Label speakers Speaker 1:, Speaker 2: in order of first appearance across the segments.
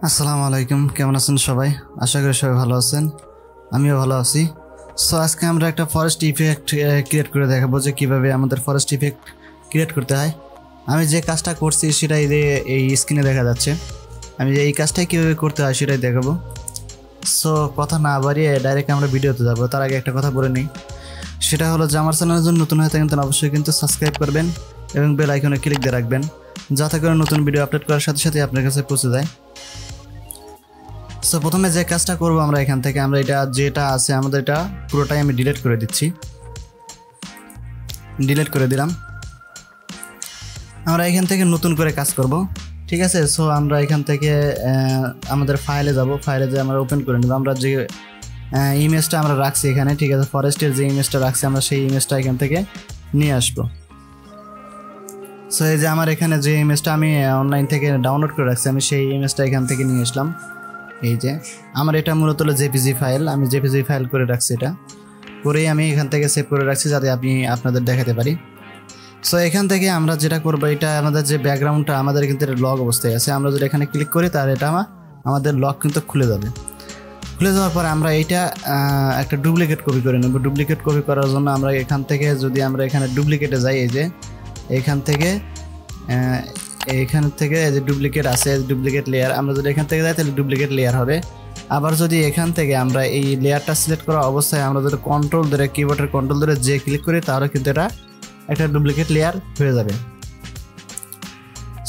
Speaker 1: আসসালামু আলাইকুম, কেমন আছেন সবাই? আশা করি সবাই ভালো আছেন, আমিও ভালো আছি। সো আজকে আমরা একটা ফরেস্ট ইফেক্ট ক্রিয়েট করে দেখাবো যে কীভাবে আমাদের ফরেস্ট ইফেক্ট ক্রিয়েট করতে হয়। আমি যে কাজটা করছি সেটাই এই স্ক্রিনে দেখা যাচ্ছে। আমি এই কাজটাই কীভাবে করতে হয় সেটাই দেখাবো। সো কথা না বাড়িয়ে ডাইরেক্ট আমরা ভিডিওতে যাবো। তার আগে একটা কথা বলে নিই, সেটা হলো যে আমার চ্যানেলের জন্য নতুন হয়ে থাকেন অবশ্যই কিন্তু সাবস্ক্রাইব করবেন এবং বেল আইকনে ক্লিক দিয়ে রাখবেন, যাতে করে নতুন ভিডিও আপলোড করার সাথে সাথে আপনার কাছে পৌঁছে যায়। সো প্রথমে যে কাজটা করব আমরা এখান থেকে আমরা যেটা আছে আমাদের এটা পুরোটাই আমি ডিলিট করে দিচ্ছি। ডিলিট করে দিলাম। আমরা এখান থেকে নতুন করে কাজ করব, ঠিক আছে। সো আমরা এখান থেকে আমাদের ফাইলে যাব, ফাইলে যে আমরা ওপেন করে নেব। আমরা যে ইমেজটা আমরা রাখছি এখানে, ঠিক আছে, ফরেস্টের যে ইমেজটা রাখছি আমরা সেই ইমেজটা এখান থেকে নিয়ে আসবো। সো এই যে আমার এখানে যে ইমেজটা আমি অনলাইন থেকে ডাউনলোড করে রাখছি, আমি সেই ইমেজটা এখান থেকে নিয়ে আসলাম। এই যে আমার এটা মূলত হলো জেপিজি ফাইল, আমি জেপিজি ফাইল করে রাখছি। এটা করেই আমি এখান থেকে সেভ করে রাখছি যাতে আমি আপনাদের দেখাতে পারি। সো এখান থেকে আমরা যেটা করবো, এটা আমাদের যে ব্যাকগ্রাউন্ডটা আমাদের কিন্তু এটা লক অবস্থায় আছে। আমরা যদি এখানে ক্লিক করি তাহলে এটা আমাদের লক কিন্তু খুলে যাবে। খুলে যাওয়ার পরে আমরা এইটা একটা ডুপ্লিকেট কপি করে নেব। ডুপ্লিকেট কপি করার জন্য আমরা এখান থেকে যদি আমরা এখানে ডুপ্লিকেটে যাই, এই যে এখান থেকে যে ডুপ্লিকেট আছে, ডুপ্লিকেট লেয়ার, আমরা যদি এখান থেকে যাই তাহলে ডুপ্লিকেট লেয়ার হবে। আবার যদি এখান থেকে আমরা এই লেয়ারটা সিলেক্ট করা অবস্থায় আমরা যদি কন্ট্রোল ধরে, কিবোর্ডের কন্ট্রোল ধরে যে ক্লিক করি তাহলে কিন্তু এটা একটা ডুপ্লিকেট লেয়ার হয়ে যাবে।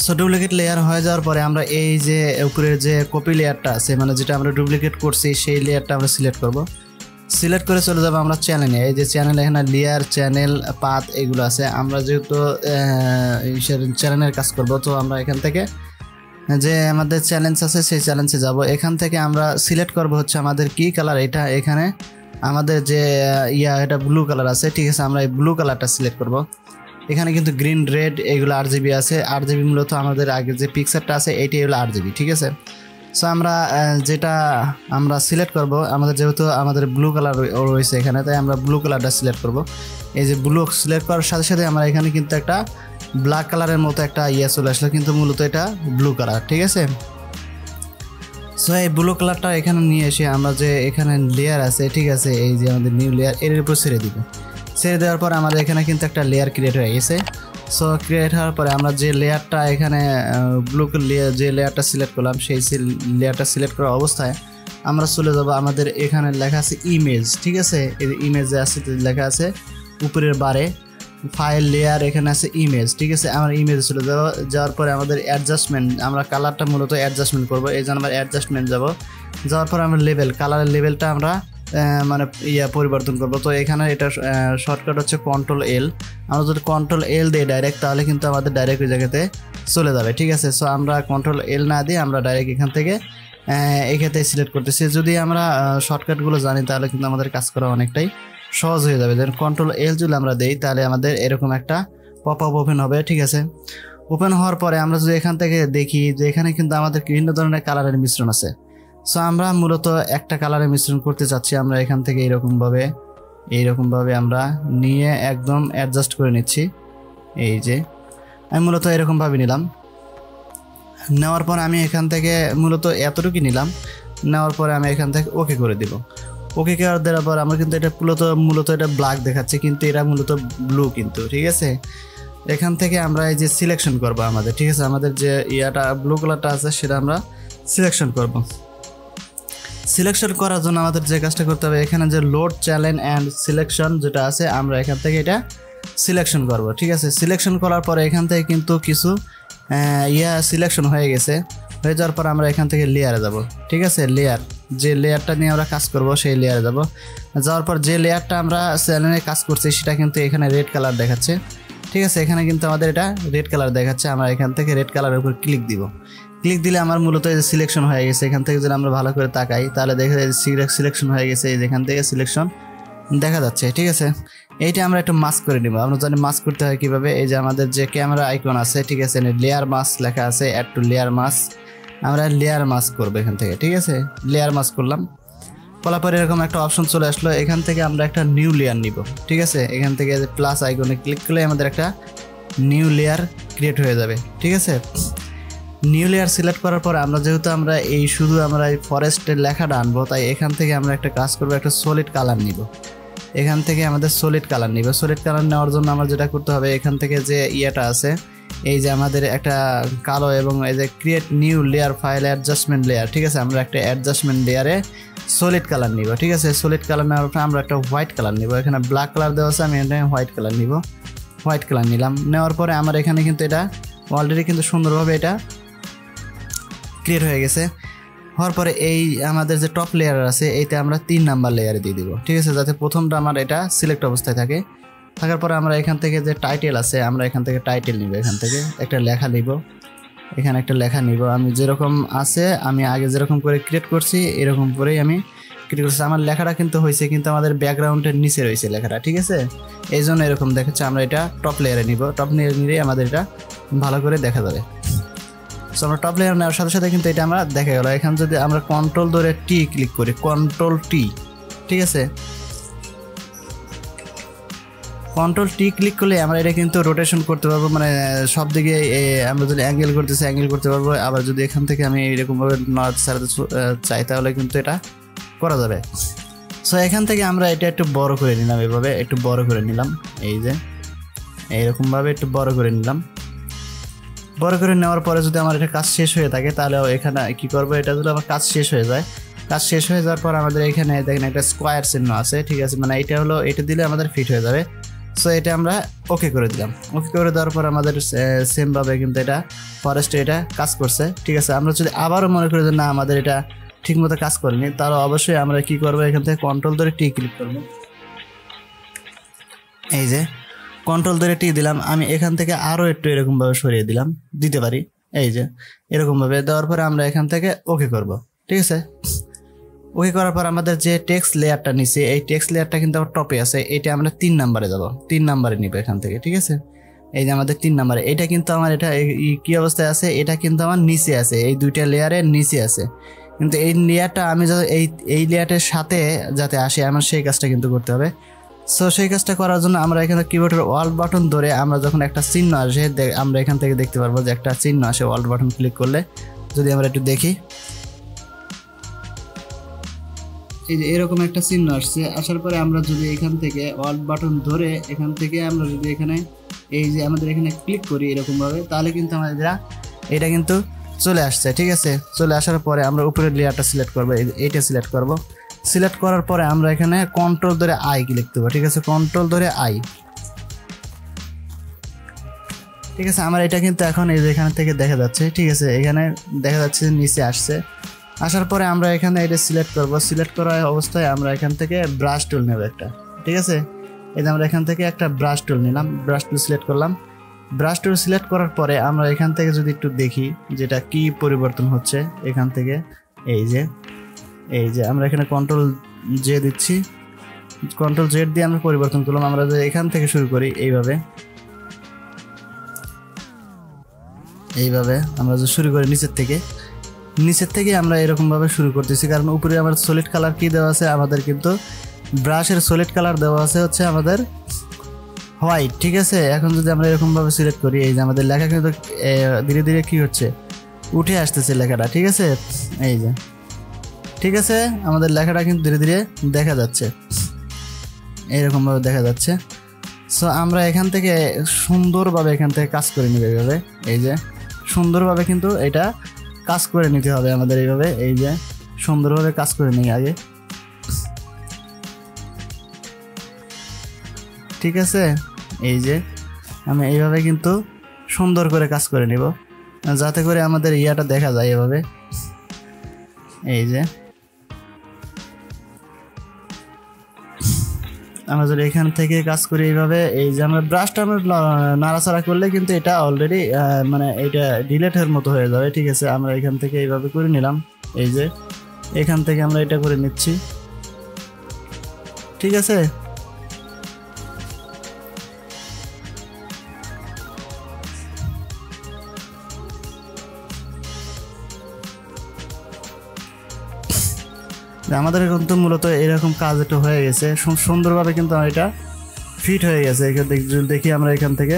Speaker 1: সো ডুপ্লিকেট লেয়ার হয়ে যাওয়ার পরে আমরা এই যে উপরের যে কপি লেয়ারটা আছে, মানে যেটা আমরা ডুপ্লিকেট করছি সেই লেয়ারটা আমরা সিলেক্ট করব। সিলেক্ট করে চলে যাবো আমরা চ্যানেলে। এই যে চ্যানেল, এখানে লেয়ার, চ্যানেল, পাথ এগুলো আছে। আমরা যেহেতু চ্যানেলের কাজ করব, তো আমরা এখান থেকে যে আমাদের চ্যালেঞ্জ আছে সেই চ্যালেঞ্জে যাব। এখান থেকে আমরা সিলেক্ট করব হচ্ছে আমাদের কি কালার, এটা এখানে আমাদের যে এটা ব্লু কালার আছে, ঠিক আছে। আমরা এই ব্লু কালারটা সিলেক্ট করব। এখানে কিন্তু গ্রিন, রেড এগুলো RGB আছে। RGB মূলত আমাদের আগে যে পিকচারটা আছে এইটাই হলো RGB, ঠিক আছে। সো আমরা যেটা আমরা সিলেক্ট করব, আমাদের যেহেতু আমাদের ব্লু কালার রয়েছে এখানে, তাই আমরা ব্লু কালারটা সিলেক্ট করব। এই যে ব্লু সিলেক্ট করার সাথে সাথে আমরা এখানে কিন্তু একটা ব্ল্যাক কালারের মতো একটা চলে আসলো, কিন্তু মূলত এটা ব্লু কালার, ঠিক আছে। সো এই ব্লু কালারটা এখানে নিয়ে এসে আমরা যে এখানে লেয়ার আছে, ঠিক আছে, এই যে আমাদের নিউ লেয়ার এর উপর ছেড়ে দিব। ছেড়ে দেওয়ার পর আমাদের এখানে কিন্তু একটা লেয়ার ক্রিয়েট হয়ে গেছে। সো ক্রিয়েট হওয়ার পরে আমরা যে লেয়ারটা এখানে ব্লু লেয়ার যে লেয়ারটা সিলেক্ট করলাম সেই লেয়ারটা সিলেক্ট করা অবস্থায় আমরা চলে যাব। আমাদের এখানে লেখা আছে ইমেজ, ঠিক আছে। এই ইমেজে আছে লেখা আছে উপরের বারে ফাইল লেয়ার, এখানে আছে ইমেজ, ঠিক আছে। আমরা ইমেজে চলে যাওয়ার পরে আমাদের অ্যাডজাস্টমেন্ট, আমরা কালারটা মূলত অ্যাডজাস্টমেন্ট করব। এই জন্য আমরা অ্যাডজাস্টমেন্ট যাওয়ার পরে আমরা কালারের লেভেলটা আমরা মানে পরিবর্তন করব। তো এখানে এটা শর্টকাট হচ্ছে Ctrl+L। আমরা যদি Ctrl+L দিই ডাইরেক্ট, তাহলে কিন্তু আমাদের ডাইরেক্ট ওই জায়গাতে চলে যাবে, ঠিক আছে। সো আমরা Ctrl+L না দিয়ে আমরা ডাইরেক্ট এখান থেকে এখানে সিলেক্ট করতেছি। যদি আমরা শর্টকাটগুলো জানি তাহলে কিন্তু আমাদের কাজ করা অনেকটাই সহজ হয়ে যাবে। যেন Ctrl+L যদি আমরা দিই তাহলে আমাদের এরকম একটা পপ আপ ওপেন হবে, ঠিক আছে। ওপেন হওয়ার পরে আমরা যদি এখান থেকে দেখি যে এখানে কিন্তু আমাদের বিভিন্ন ধরনের কালারের মিশ্রণ আছে। সো আমরা মূলত একটা কালারের মিশ্রণ করতে চাচ্ছি। আমরা এখান থেকে এইরকমভাবে আমরা নিয়ে একদম অ্যাডজাস্ট করে নিচ্ছি। এই যে আমি মূলত এরকমভাবে নিলাম। নেওয়ার পর আমি এখান থেকে মূলত এতটুকু নিলাম। নেওয়ার পরে আমি এখান থেকে ওকে করে দিব। ওকে করে দেওয়ার পর আমরা কিন্তু এটা মূলত এটা ব্ল্যাক দেখাচ্ছে, কিন্তু এটা মূলত ব্লু কিন্তু, ঠিক আছে। এখান থেকে আমরা এই যে সিলেকশন করব আমাদের, ঠিক আছে। আমাদের যে ব্লু কালারটা আছে সেটা আমরা সিলেকশন করব। সিলেকশন করার জন্য আমাদের যে কাজটা করতে হবে, এখানে যে লোড চ্যালেঞ্জ অ্যান্ড সিলেকশন যেটা আছে আমরা এখান থেকে এটা সিলেকশন করব, ঠিক আছে। সিলেকশন করার পরে এখান থেকে কিন্তু কিছু সিলেকশন হয়ে গেছে। হয়ে যাওয়ার পর আমরা এখান থেকে লেয়ারে যাব, ঠিক আছে। যে লেয়ারটা নিয়ে আমরা কাজ করব সেই লেয়ারে যাওয়ার পর যে লেয়ারটা আমরা চ্যানেলে কাজ করছি সেটা কিন্তু এখানে রেড কালার দেখাচ্ছে, ঠিক আছে। এখানে কিন্তু আমাদের এটা রেড কালার দেখাচ্ছে। আমরা এখান থেকে রেড কালারের উপর ক্লিক দিব। ক্লিক দিলে আমার মূলত সিলেকশন হয়ে গেছে। এখান থেকে যদি আমরা ভালো করে তাকাই তাহলে দেখা যায় সিলেকশন হয়ে গেছে। এই যেখান থেকে সিলেকশন দেখা যাচ্ছে, ঠিক আছে। এইটা আমরা একটু মাস্ক করে নিব। আমরা জানি মাস্ক করতে হয় কীভাবে। এই যে আমাদের যে ক্যামেরা আইকন আছে, ঠিক আছে, লেয়ার মাস্ক লেখা আছে, অ্যাড টু লেয়ার মাস্ক। আমরা লেয়ার মাস্ক করবো এখান থেকে, ঠিক আছে। লেয়ার মাস্ক করলাম, করার পরে এরকম একটা অপশন চলে আসলো। এখান থেকে আমরা একটা নিউ লেয়ার নিব, ঠিক আছে। এখান থেকে প্লাস আইকনে ক্লিক করলে আমাদের একটা নিউ লেয়ার ক্রিয়েট হয়ে যাবে, ঠিক আছে। নিউ লেয়ার সিলেক্ট করার পর আমরা যেহেতু আমরা এই শুধু আমরা এই ফরেস্টের লেখাটা আনবো, তাই এখান থেকে আমরা একটা কাজ করবো, একটা সলিড কালার নিব। এখান থেকে আমাদের সলিড কালার নিব। সলিড কালার নেওয়ার জন্য আমরা যেটা করতে হবে, এখান থেকে যে ইয়েটা আছে, এই যে আমাদের একটা কালো এবং এই যে create new layer file adjustment layer, ঠিক আছে, আমরা একটা অ্যাডজাস্টমেন্ট লেয়ারে সলিড কালার নিব। ঠিক আছে, সলিড কালার নেওয়ার পর আমরা একটা হোয়াইট কালার নিব। এখানে ব্ল্যাক কালার দেওয়া আছে, আমি এখানে হোয়াইট কালার নিব। হোয়াইট কালার নিলাম। নেওয়ার পরে আমার এখানে কিন্তু এটা অলরেডি কিন্তু সুন্দরভাবে এটা ক্রিয়েট হয়ে গেছে। হওয়ার পরে এই আমাদের যে টপ লেয়ার আছে, এইতে আমরা 3 নাম্বার লেয়ারে দিয়ে দিব। ঠিক আছে, যাতে প্রথমটা আমার এটা সিলেক্ট অবস্থায় থাকে। থাকার পরে আমরা এখান থেকে যে টাইটেল আছে, আমরা এখান থেকে টাইটেল নিব। এখান থেকে একটা লেখা নিব, এখানে একটা লেখা নিব। আমি যেরকম আছে, আমি আগে যেরকম করে ক্রিয়েট করছি এরকম করেই আমি ক্রিয়েট করছি। আমার লেখাটা কিন্তু হয়েছে, কিন্তু আমাদের ব্যাকগ্রাউন্ডের নিচে রয়েছে লেখাটা। ঠিক আছে, এই জন্য এরকম দেখাচ্ছে। আমরা এটা টপ লেয়ারে নিব। টপ লেয়ারে নিলে আমাদের এটা ভালো করে দেখা যাবে। সো আমরা টপ লেয়ার নেওয়ার সাথে সাথে কিন্তু এটা আমরা দেখা গেল। এখানে যদি আমরা কন্ট্রোল ধরে টি ক্লিক করি, কন্ট্রোল টি, ঠিক আছে, কন্ট্রোল টি ক্লিক করলে আমরা এটা কিন্তু রোটেশন করতে পারবো, মানে সব দিকে আমরা যদি অ্যাঙ্গেল করতেছি অ্যাঙ্গেল করতে পারবো। আবার যদি এখান থেকে আমি এরকমভাবে নর্থ সাইডে চাই তাহলে কিন্তু এটা করা যাবে। সো এখান থেকে আমরা এটা একটু বড় করে নিলাম, এভাবে একটু বড় করে নিলাম। এই যে এইরকমভাবে একটু বড় করে নিলাম। বড় করে নেওয়ার পরে যদি আমার এটা কাজ শেষ হয়ে থাকে, তাহলে এখানে কি করবো, এটা যদি আমার কাজ শেষ হয়ে যায়, কাজ শেষ হয়ে যাওয়ার পর আমাদের এখানে দেখেন একটা স্কোয়ার চিহ্ন আছে। ঠিক আছে, মানে এটা হলো, এটা দিলে আমাদের ফিট হয়ে যাবে। সো এটা আমরা ওকে করে দিলাম। ওকে করে দেওয়ার পর আমাদের সেমভাবে কিন্তু এটা ফরেস্টে এটা কাজ করছে। ঠিক আছে, আমরা যদি আবারও মনে করি যে না আমাদের এটা ঠিকমতো কাজ করেনি, তাহলে অবশ্যই আমরা কি করবো, এখান থেকে কন্ট্রোল ধরে টি ক্লিক করবো। এই যে কন্ট্রোল ধরে টি দিলাম। আমি এখান থেকে আরও একটু এরকমভাবে সরিয়ে দিলাম, দিতে পারি। এই যে এরকমভাবে দেওয়ার পরে আমরা এখান থেকে ওকে করব। ঠিক আছে, ওকে করার পর আমাদের যে টেক্সট লেয়ারটা নিচে, এই টেক্সট লেয়ারটা কিন্তু আমার টপে আছে। এটা আমরা 3 নাম্বারে যাব, 3 নাম্বারে নিব এখান থেকে। ঠিক আছে, এই যে আমাদের 3 নাম্বারে, এটা কিন্তু আমার এটা কি অবস্থায় আছে, এটা কিন্তু আমার নিচে আছে, এই দুইটা লেয়ারের নিচে আছে। কিন্তু এই লেয়ারটা আমি যাতে এই লেয়ারের সাথে যাতে আসে, আমার সেই কাজটা কিন্তু করতে হবে। সো সেই কাজটা করার জন্য আমরা এখানে কিবোর্ডের অল্ট বাটন ধরে আমরা যখন একটা চিহ্ন আসে, আমরা এখান থেকে দেখতে পারবো যে একটা চিহ্ন আসে। অল্ট বাটন ক্লিক করলে যদি আমরা একটু দেখি, এই যে এরকম একটা চিহ্ন আসছে। আসার পরে আমরা যদি এখান থেকে অল্ট বাটন ধরে এখান থেকে আমরা যদি এখানে এই যে আমাদের এখানে ক্লিক করি এরকমভাবে, তাহলে কিন্তু আমাদের এটা কিন্তু চলে আসছে। ঠিক আছে, চলে আসার পরে আমরা উপরের লেয়ারটা সিলেক্ট করবো, এইটা সিলেক্ট করব। সিলেক্ট করার পরে আমরা এখানে কন্ট্রোল ধরে আই ক্লিক করবো। ঠিক আছে, কন্ট্রোল ধরে আই। ঠিক আছে, আমার এটা কিন্তু এখন এই যে এখান থেকে দেখা যাচ্ছে। ঠিক আছে, এখানে দেখা যাচ্ছে নিচে আসছে। আসার পরে আমরা এখানে এটা সিলেক্ট করব। সিলেক্ট করা অবস্থায় আমরা এখান থেকে ব্রাশ টুল নেব একটা। ঠিক আছে, এই যে আমরা এখান থেকে একটা ব্রাশ টুল নিলাম, ব্রাশ টুল সিলেক্ট করলাম। ব্রাশ টুল সিলেক্ট করার পরে আমরা এখান থেকে যদি একটু দেখি যেটা কি পরিবর্তন হচ্ছে এখান থেকে, এই যে আমরা এখানে কন্ট্রোল জে দিচ্ছি, কন্ট্রোল জেড দিয়ে আমরা পরিবর্তন করলাম। আমরা যে এখান থেকে শুরু করি এইভাবে আমরা যে শুরু করি নিচের থেকে আমরা এরকমভাবে শুরু করতেছি, কারণ উপরে আমার সলিড কালার কি দেওয়া আছে, আমাদের কিন্তু ব্রাশের সলিড কালার দেওয়া আছে হচ্ছে আমাদের হোয়াইট। ঠিক আছে, এখন যদি আমরা এরকমভাবে সিলেক্ট করি, এই যে আমাদের লেখা কিন্তু ধীরে ধীরে কি হচ্ছে, উঠে আসতেছে লেখাটা। ঠিক আছে, এই যে ঠিক আছে, আমাদের লেখাটা কিন্তু ধীরে ধীরে দেখা যাচ্ছে, এইরকমভাবে দেখা যাচ্ছে। সো আমরা এখান থেকে সুন্দরভাবে এখান থেকে কাজ করে নিবে এইভাবে। এই যে সুন্দরভাবে কিন্তু এটা কাজ করে নিতে হবে আমাদের এইভাবে। এই যে সুন্দরভাবে কাজ করে নিই আগে। ঠিক আছে, এই যে আমি এইভাবে কিন্তু সুন্দর করে কাজ করে নিব, যাতে করে আমাদের ইয়াটা দেখা যায় এভাবে। এই যে আমরা যদি এখান থেকে কাজ করি এইভাবে, এই যে আমরা ব্রাশটা আমরা নাড়াচাড়া করলে কিন্তু এটা অলরেডি মানে এটা ডিলেটের মতো হয়ে যাবে। ঠিক আছে, আমরা এখান থেকে এইভাবে করে নিলাম। এই যে এখান থেকে আমরা এটা করে নিচ্ছি। ঠিক আছে, আমাদের কিন্তু মূলত এরকম কাজ একটু হয়ে গেছে সুন্দরভাবে, কিন্তু এটা ফিট হয়ে গেছে। দেখি আমরা এখান থেকে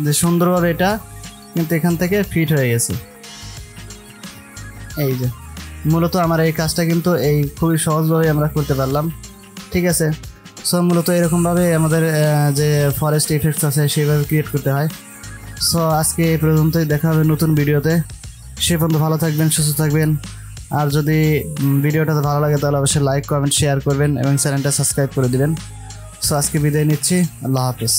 Speaker 1: যে সুন্দরভাবে এটা কিন্তু এখান থেকে ফিট হয়ে গেছে। এই যে মূলত আমার এই কাজটা কিন্তু এই খুবই সহজভাবে আমরা করতে পারলাম। ঠিক আছে, সো মূলত এরকমভাবে আমাদের যে ফরেস্ট ইফেক্টস আছে সেইভাবে ক্রিয়েট করতে হয়। সো আজকে এই পর্যন্তই, দেখা হবে নতুন ভিডিওতে। সে পর্যন্ত ভালো থাকবেন, সুস্থ থাকবেন। আর যদি ভিডিওটা ভালো লাগে তাহলে অবশ্যই লাইক, কমেন্ট, শেয়ার করবেন এবং চ্যানেলটা সাবস্ক্রাইব করে দিবেন। সো আজকে বিদায় নিচ্ছি, আল্লাহ হাফিজ।